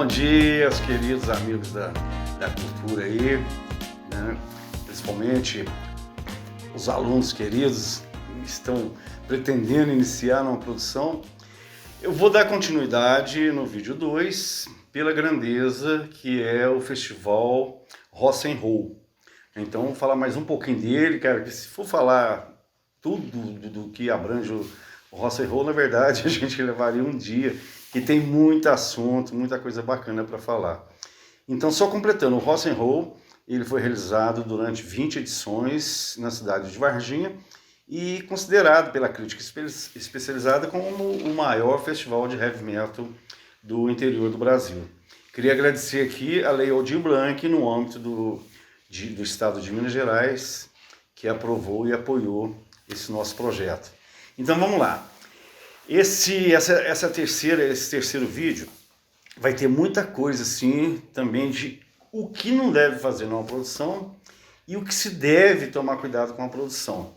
Bom dia, queridos amigos da cultura aí, né? Principalmente os alunos queridos que estão pretendendo iniciar uma produção. Eu vou dar continuidade no vídeo 2 pela grandeza que é o Festival Rock and Roll. Então, vou falar mais um pouquinho dele, cara, que se for falar tudo do que abrange o Rock and Roll, na verdade, a gente levaria um dia, que tem muito assunto, muita coisa bacana para falar. Então, só completando, o Rock and Roll, ele foi realizado durante 20 edições na cidade de Varginha e considerado pela crítica especializada como o maior festival de heavy metal do interior do Brasil. Queria agradecer aqui a Lei Aldir Blanc, no âmbito do Estado de Minas Gerais, que aprovou e apoiou esse nosso projeto. Então vamos lá. Esse terceiro vídeo vai ter muita coisa assim também de o que não deve fazer numa produção e o que se deve tomar cuidado com a produção.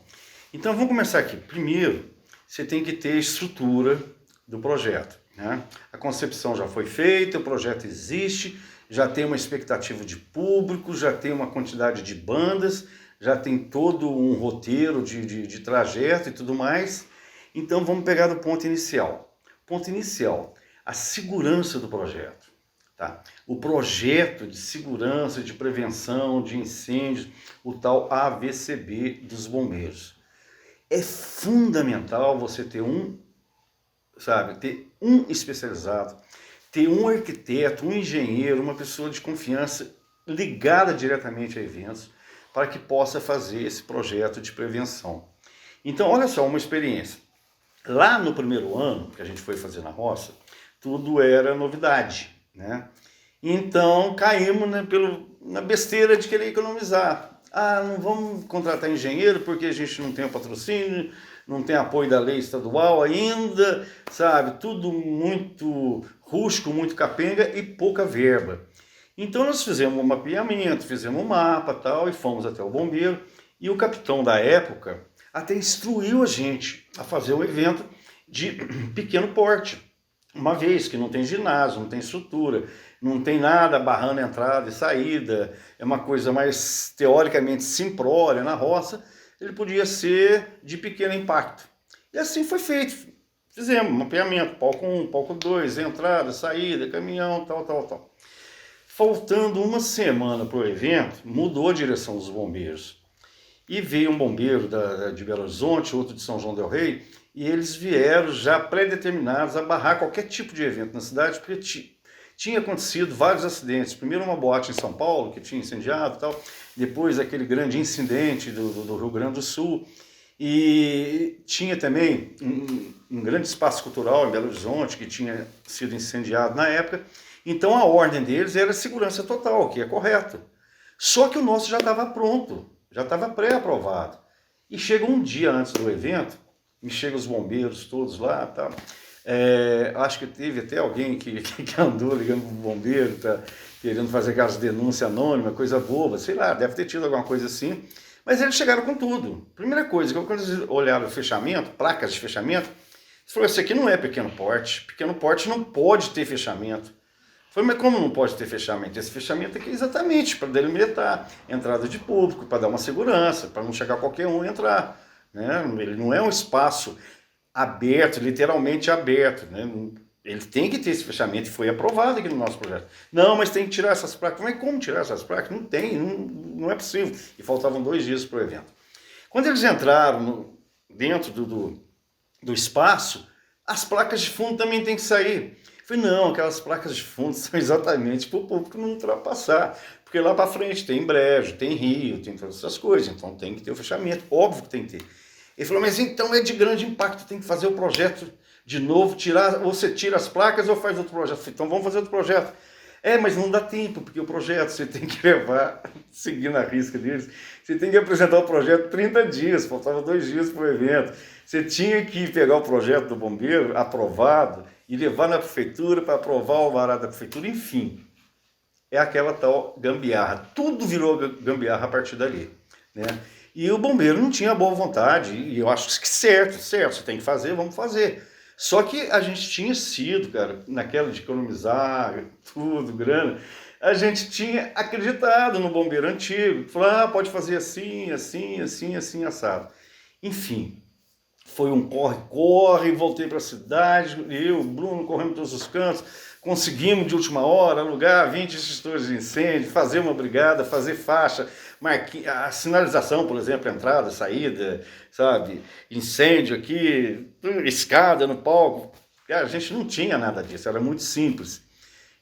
Então vamos começar aqui. Primeiro, você tem que ter estrutura do projeto, né? A concepção já foi feita, o projeto existe, já tem uma expectativa de público, já tem uma quantidade de bandas, já tem todo um roteiro de trajeto e tudo mais. Então vamos pegar do ponto inicial. Ponto inicial, a segurança do projeto. Tá? O projeto de segurança, de prevenção, de incêndios, o tal AVCB dos bombeiros. É fundamental você ter ter um especializado, ter um arquiteto, um engenheiro, uma pessoa de confiança ligada diretamente a eventos, para que possa fazer esse projeto de prevenção. Então, olha só, uma experiência. Lá no primeiro ano, que a gente foi fazer na roça, tudo era novidade, né? Então, caímos na besteira de querer economizar. Ah, não vamos contratar engenheiro porque a gente não tem o patrocínio, não tem apoio da lei estadual ainda, sabe? Tudo muito rústico, muito capenga e pouca verba. Então nós fizemos um mapeamento, fizemos um mapa tal, e fomos até o bombeiro, e o capitão da época até instruiu a gente a fazer um evento de pequeno porte, uma vez que não tem ginásio, não tem estrutura, não tem nada barrando entrada e saída, é uma coisa mais teoricamente simplória na roça, ele podia ser de pequeno impacto. E assim foi feito. Fizemos mapeamento, palco 1, palco 2, entrada, saída, caminhão, tal. Faltando uma semana para o evento, mudou a direção dos bombeiros. E veio um bombeiro de Belo Horizonte, outro de São João del Rei, e eles vieram já pré-determinados a barrar qualquer tipo de evento na cidade, porque tinha acontecido vários acidentes. Primeiro uma boate em São Paulo, que tinha incendiado e tal, depois aquele grande incidente do Rio Grande do Sul, e tinha também um grande espaço cultural em Belo Horizonte, que tinha sido incendiado na época. Então a ordem deles era segurança total, que é correto. Só que o nosso já estava pronto, já estava pré-aprovado. E chega um dia antes do evento, e chegam os bombeiros todos lá, tá? Acho que teve até alguém que andou ligando para o bombeiro, tá, querendo fazer aquelas denúncias anônimas, coisa boba, sei lá, deve ter tido alguma coisa assim. Mas eles chegaram com tudo. Primeira coisa, quando eles olharam o fechamento, placas de fechamento, eles falaram, isso aqui não é pequeno porte não pode ter fechamento. Falei, mas como não pode ter fechamento? Esse fechamento aqui é exatamente para delimitar entrada de público, para dar uma segurança, para não chegar qualquer um e entrar. Né? Ele não é um espaço aberto, literalmente aberto. Né? Ele tem que ter esse fechamento e foi aprovado aqui no nosso projeto. Não, mas tem que tirar essas placas. Mas como tirar essas placas? Não tem, não é possível. E faltavam 2 dias para o evento. Quando eles entraram dentro do espaço, as placas de fundo também têm que sair. Falei, não, aquelas placas de fundo são exatamente para o público não ultrapassar, porque lá para frente tem brejo, tem rio, tem todas essas coisas, então tem que ter o fechamento, óbvio que tem que ter. Ele falou, mas então é de grande impacto, tem que fazer o projeto de novo, você tira as placas ou faz outro projeto? Falei, então vamos fazer outro projeto. Mas não dá tempo, porque o projeto você tem que levar, seguindo a risca deles, você tem que apresentar o projeto 30 dias, faltava 2 dias para o evento. Você tinha que pegar o projeto do bombeiro, aprovado, e levar na prefeitura para aprovar o alvará da prefeitura, enfim. É aquela tal gambiarra. Tudo virou gambiarra a partir dali. Né? E o bombeiro não tinha boa vontade, e eu acho que certo, você tem que fazer, vamos fazer. Só que a gente tinha sido, cara, naquela de economizar tudo, grana, a gente tinha acreditado no bombeiro antigo, falou, ah, pode fazer assim, assim, assim, assim, assado. Enfim, foi um corre-corre, voltei para a cidade, eu, Bruno, corremos todos os cantos, conseguimos de última hora alugar 20 extintores de incêndio, fazer uma brigada, fazer faixa, a sinalização, por exemplo, entrada, saída, sabe, incêndio aqui, escada no palco. Cara, a gente não tinha nada disso, era muito simples.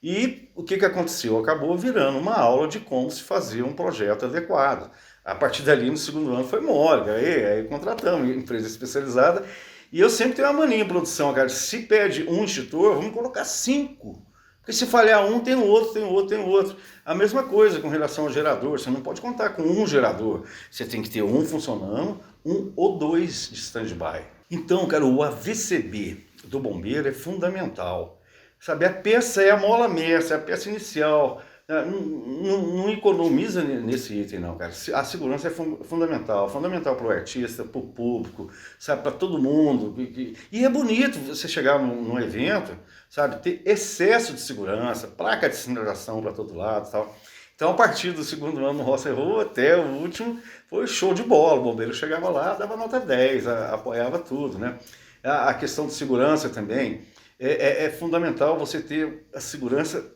E o que aconteceu? Acabou virando uma aula de como se fazer um projeto adequado. A partir dali, no segundo ano, foi mole. Aí contratamos empresa especializada. E eu sempre tenho uma mania em produção, cara. Se pede um extintor, vamos colocar 5. Porque se falhar um, tem o outro, tem o outro, tem o outro. A mesma coisa com relação ao gerador. Você não pode contar com um gerador. Você tem que ter um funcionando, um ou dois de stand-by. Então, cara, o AVCB do bombeiro é fundamental. Sabe, a peça é a mola mestra, é a peça inicial. Não economiza nesse item, não, cara. A segurança é fundamental para o artista, para o público, sabe, para todo mundo. E é bonito você chegar num evento, sabe, ter excesso de segurança, placa de sinalização para todo lado e tal. Então, a partir do segundo ano no Roça Rua até o último, foi show de bola. O bombeiro chegava lá, dava nota 10, apoiava tudo, né? A questão de segurança também, é fundamental você ter a segurança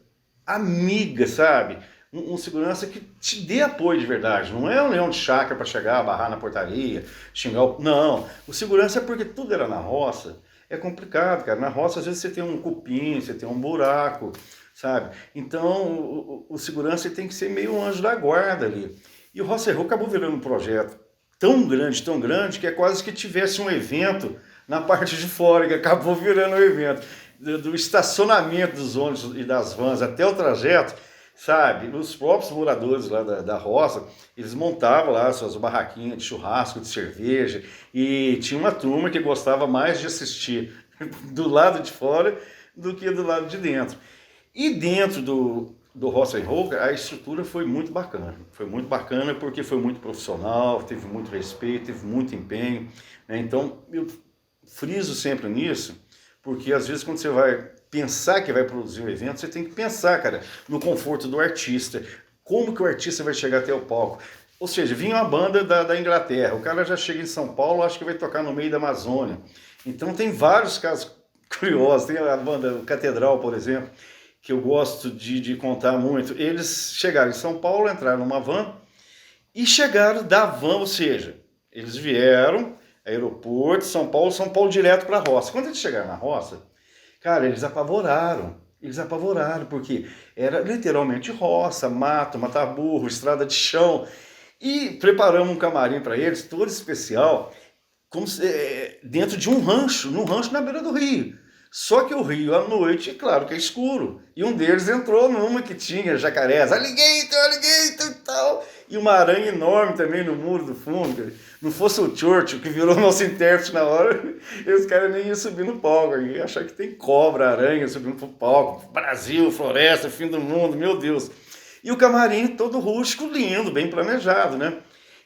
amiga, sabe? Um segurança que te dê apoio de verdade. Não é um leão de chácara para chegar, barrar na portaria, xingar o... Não, o segurança é porque tudo era na roça. É complicado, cara. Na roça, às vezes, você tem um cupim, você tem um buraco, sabe? Então, o segurança tem que ser meio um anjo da guarda ali. E o Roça Rua acabou virando um projeto tão grande, que é quase que tivesse um evento na parte de fora, que acabou virando um evento. Do estacionamento dos ônibus e das vans até o trajeto, sabe? Os próprios moradores lá da roça, eles montavam lá suas barraquinhas de churrasco, de cerveja, e tinha uma turma que gostava mais de assistir do lado de fora do que do lado de dentro. E dentro do Roça Rua, a estrutura foi muito bacana. Foi muito bacana porque foi muito profissional, teve muito respeito, teve muito empenho, né? Então, eu friso sempre nisso, porque às vezes quando você vai pensar que vai produzir um evento, você tem que pensar, cara, no conforto do artista. Como que o artista vai chegar até o palco? Ou seja, vinha uma banda da Inglaterra, o cara já chega em São Paulo, acho que vai tocar no meio da Amazônia. Então tem vários casos curiosos. Tem a banda Catedral, por exemplo, que eu gosto de contar muito. Eles chegaram em São Paulo, entraram numa van e chegaram da van, ou seja, eles vieram aeroporto, São Paulo direto para a roça. Quando eles chegaram na roça, cara, eles apavoraram, porque era literalmente roça, mato, mata-burro, estrada de chão, e preparamos um camarim para eles, todo especial, como se, dentro de um rancho, num rancho na beira do rio. Só que o rio à noite, claro que é escuro, e um deles entrou numa que tinha jacarés, alligator e tal, e uma aranha enorme também no muro do fundo. Não fosse o Churchill, que virou nosso intérprete na hora, os caras nem iam subir no palco, ia achar que tem cobra, aranha subindo pro palco, Brasil, floresta, fim do mundo, meu Deus. E o camarim todo rústico, lindo, bem planejado, né?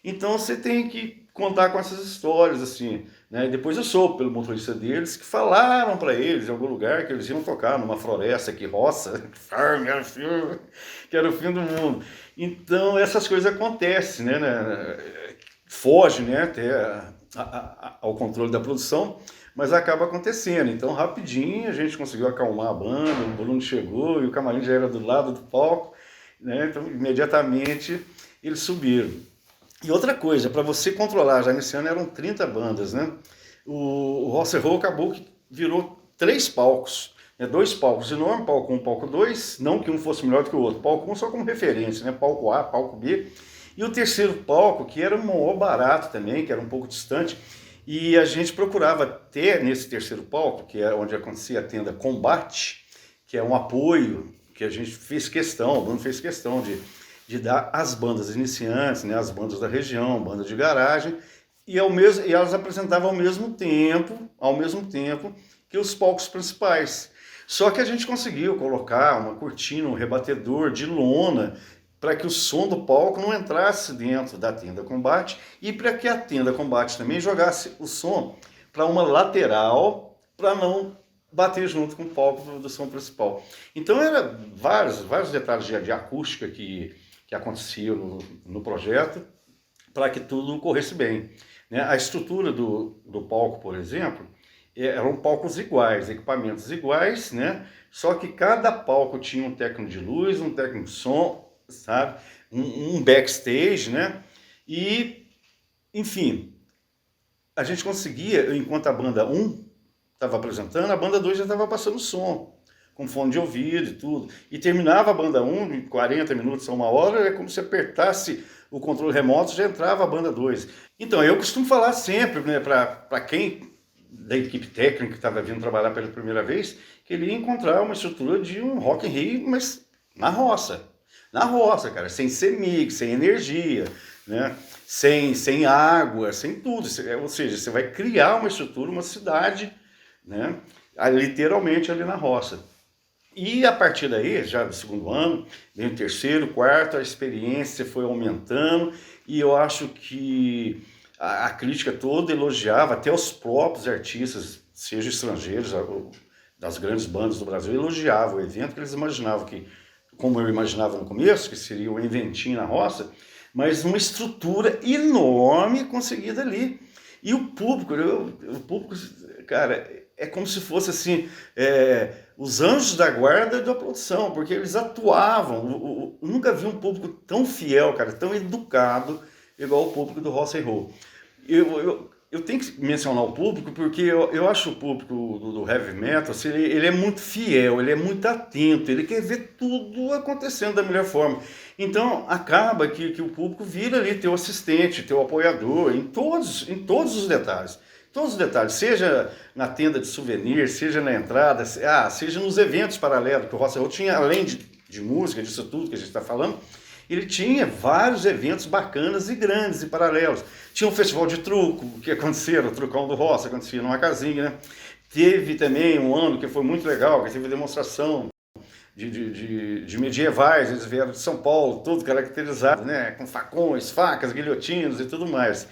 Então você tem que contar com essas histórias, assim, né? E depois eu soube pelo motorista deles que falaram para eles em algum lugar que eles iam tocar numa floresta que roça, que era o fim do mundo. Então essas coisas acontecem, né? Foge, né, até ao controle da produção, mas acaba acontecendo. Então rapidinho a gente conseguiu acalmar a banda, o Bruno chegou e o camarim já era do lado do palco, né? Então imediatamente eles subiram. E outra coisa, para você controlar, já nesse ano eram 30 bandas, né? O Roça Rua acabou que virou 3 palcos, né? 2 palcos enormes, palco 1, palco 2, não que um fosse melhor do que o outro, palco 1 só como referência, né? Palco A, palco B, e o terceiro palco, que era um maior barato também, que era um pouco distante, e a gente procurava ter nesse terceiro palco, que é onde acontecia a tenda Combate, que é um apoio que a gente fez questão, o Bruno fez questão de dar às bandas iniciantes, né, as bandas da região, banda de garagem, e elas apresentavam ao mesmo tempo que os palcos principais. Só que a gente conseguiu colocar uma cortina, um rebatedor de lona, para que o som do palco não entrasse dentro da tenda Combate e para que a tenda Combate também jogasse o som para uma lateral para não bater junto com o palco do som principal. Então, era vários detalhes de acústica que aconteciam no projeto para que tudo corresse bem, né? A estrutura do palco, por exemplo, eram palcos iguais, equipamentos iguais, né? Só que cada palco tinha um técnico de luz, um técnico de som, sabe? Um backstage, né? E, enfim, a gente conseguia, enquanto a banda 1 estava apresentando, a banda 2 já estava passando som, com fone de ouvido e tudo. E terminava a banda 1, em 40 minutos a 1 hora, é como se apertasse o controle remoto, já entrava a banda 2. Então, eu costumo falar sempre, né, para quem da equipe técnica que estava vindo trabalhar pela primeira vez, que ele ia encontrar uma estrutura de um Rock in Rio, mas na roça. Na roça, cara, sem ser mix, sem energia, né? Sem água, sem tudo. Ou seja, você vai criar uma estrutura, uma cidade, né? Literalmente ali na roça. E a partir daí, já do segundo ano, vem o terceiro, quarto, a experiência foi aumentando e eu acho que a crítica toda elogiava, até os próprios artistas, seja estrangeiros, das grandes bandas do Brasil, elogiavam o evento, que eles imaginavam que, como eu imaginava no começo, que seria um eventinho na roça, mas uma estrutura enorme conseguida ali. E o público, cara, é como se fosse assim, os anjos da guarda da produção, porque eles atuavam. Eu nunca vi um público tão fiel, cara, tão educado, igual o público do Rock and Roll. Eu tenho que mencionar o público porque eu acho o público do heavy metal, assim, ele é muito fiel, ele é muito atento, ele quer ver tudo acontecendo da melhor forma. Então acaba que o público vira ali teu assistente, teu apoiador, em todos os detalhes. Todos os detalhes, seja na tenda de souvenir, seja na entrada, seja nos eventos paralelos, que o Rock and Roll tinha, além de música, disso tudo que a gente está falando, ele tinha vários eventos bacanas e grandes e paralelos. Tinha um festival de truco, que acontecia, o Trucão do Roça, acontecia numa casinha, né? Teve também um ano que foi muito legal, que teve demonstração de medievais, eles vieram de São Paulo, todo caracterizado, né? Com facões, facas, guilhotinas e tudo mais.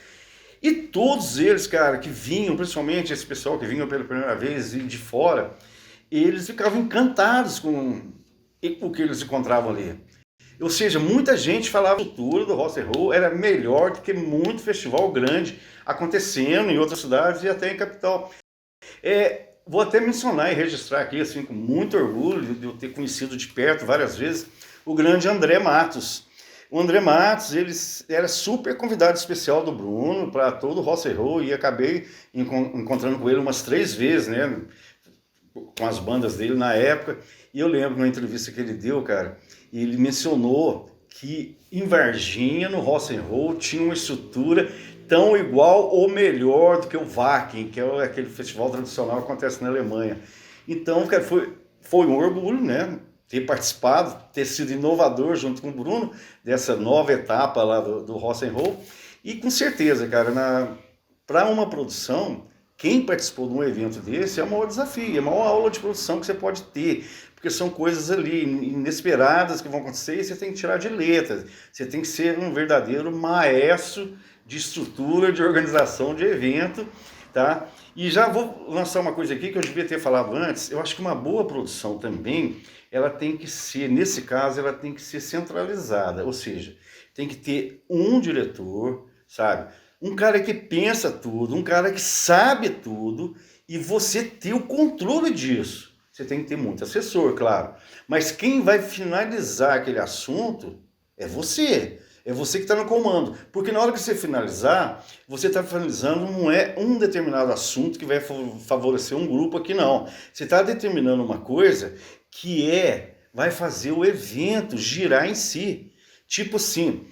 E todos eles, cara, que vinham, principalmente esse pessoal que vinham pela primeira vez e de fora, eles ficavam encantados com o que eles encontravam ali. Ou seja, muita gente falava que a cultura do Rock and Roll era melhor do que muito festival grande acontecendo em outras cidades e até em capital. Vou até mencionar e registrar aqui, assim, com muito orgulho de eu ter conhecido de perto várias vezes o grande André Matos. O André Matos, ele era super convidado especial do Bruno para todo o Rock and Roll e acabei encontrando com ele umas 3 vezes, né, com as bandas dele na época. E eu lembro numa entrevista que ele deu, cara, ele mencionou que em Varginha, no Rock and Roll, tinha uma estrutura tão igual ou melhor do que o Wacken, que é aquele festival tradicional que acontece na Alemanha. Então, cara, foi um orgulho, né, ter participado, ter sido inovador junto com o Bruno dessa nova etapa lá do Rock and Roll. E com certeza, cara, para uma produção, quem participou de um evento desse é o maior desafio, é a maior aula de produção que você pode ter, porque são coisas ali inesperadas que vão acontecer e você tem que tirar de letra, você tem que ser um verdadeiro maestro de estrutura, de organização de evento, tá? E já vou lançar uma coisa aqui que eu devia ter falado antes, eu acho que uma boa produção também, ela tem que ser, nesse caso, ela tem que ser centralizada, ou seja, tem que ter um diretor, sabe? Um cara que pensa tudo, um cara que sabe tudo e você ter o controle disso. Você tem que ter muito assessor, claro. Mas quem vai finalizar aquele assunto é você. É você que está no comando. Porque na hora que você finalizar, você está finalizando não é um determinado assunto que vai favorecer um grupo aqui, não. Você está determinando uma coisa que vai fazer o evento girar em si. Tipo assim,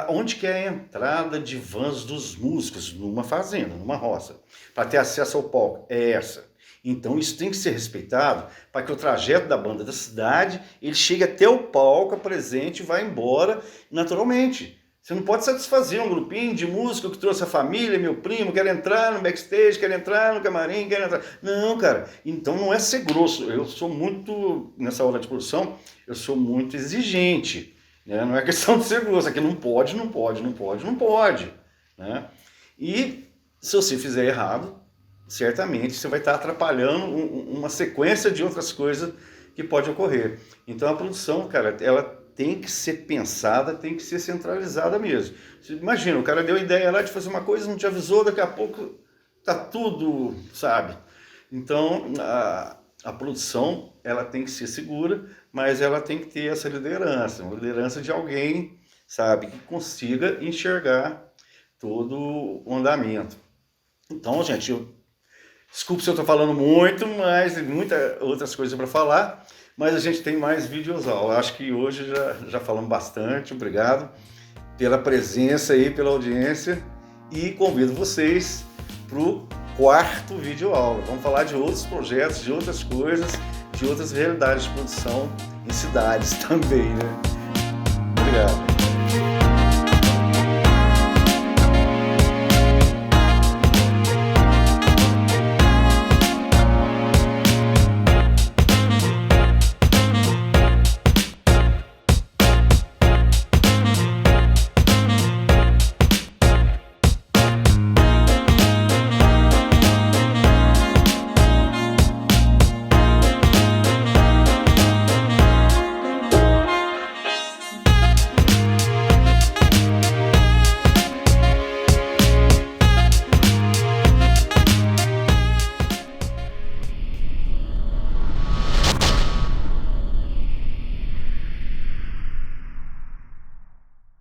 onde que é a entrada de vans dos músicos? Numa fazenda, numa roça. Para ter acesso ao palco, é essa. Então isso tem que ser respeitado para que o trajeto da banda da cidade, ele chegue até o palco, apresente e vá embora naturalmente. Você não pode satisfazer um grupinho de músico que trouxe a família, meu primo, quer entrar no backstage, quer entrar no camarim, quer entrar... Não, cara, então não é ser grosso. Eu sou muito, nessa hora de produção, eu sou muito exigente. Não é questão de ser grosso, aqui não pode, não pode. Né? E se você fizer errado, certamente você vai estar atrapalhando uma sequência de outras coisas que pode ocorrer. Então a produção, cara, ela tem que ser pensada, tem que ser centralizada mesmo. Imagina, o cara deu a ideia lá de fazer uma coisa, não te avisou, daqui a pouco tá tudo, sabe? Então a produção, ela tem que ser segura, mas ela tem que ter essa liderança, uma liderança de alguém, sabe, que consiga enxergar todo o andamento. Então, gente, desculpe se eu estou falando muito, mas tem muitas outras coisas para falar, mas a gente tem mais vídeos aula. Acho que hoje já falamos bastante. Obrigado pela presença aí, pela audiência, e convido vocês para o 4º vídeo aula. Vamos falar de outros projetos, de outras coisas, de outras realidades de produção em cidades também, né? Obrigado.